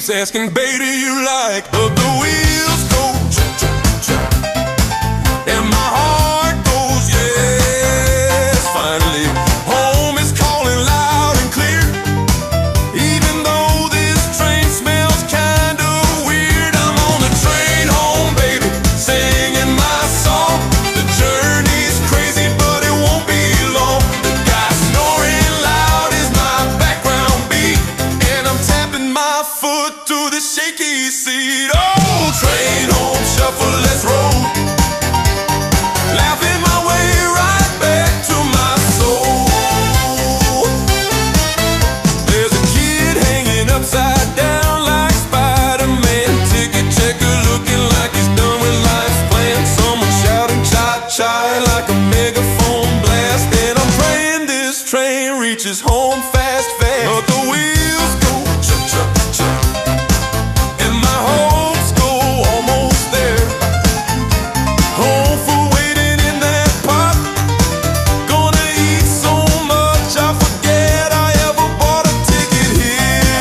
keeps asking, baby, you like, but the wheels go and my heart goes, yes, finally home is calling loud and clear. Even though this train smells kinda weird, I'm on the train home, baby, singing my song. The journey's crazy, but it won't be long. The guy snoring loud is my background beat, and I'm tapping my foot to the shaky seat. Oh, train home shuffle, let's roll. Laughing my way right back to my soul. There's a kid hanging upside down like Spider-Man. Ticket checker looking like he's done with life's plan. Someone shouting cha-cha like a megaphone blast. And I'm praying this train reaches home fast, fast. But the wheels go cha-cha-cha, and my hopes go almost there. Home for waiting in that pot. Gonna eat so much I forget I ever bought a ticket here.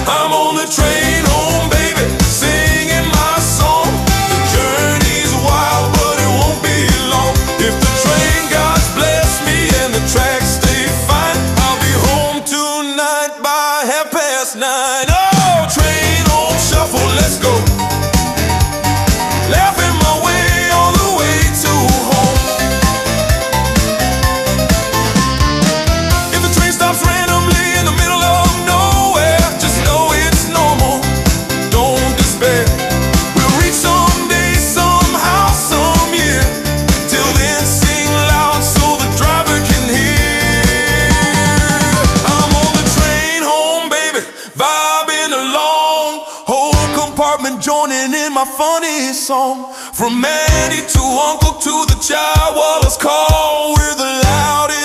I'm on the train home, baby, singing my song. The journey's wild, but it won't be long. If the train gods bless me and the tracks stay fine, I'll be home tonight by 9:30. Oh, train home shuffle, let's go. Laughing my way all the way to home. If the train stops randomly in the middle of nowhere, just know it's normal, don't despair. We'll reach someday, somehow, some year. Till then sing loud so the driver can hear. I'm on the train home, baby, vibing along. Whole compartment joining in my funny song. From Manny to Uncle to the child Wallace call, we're the loudest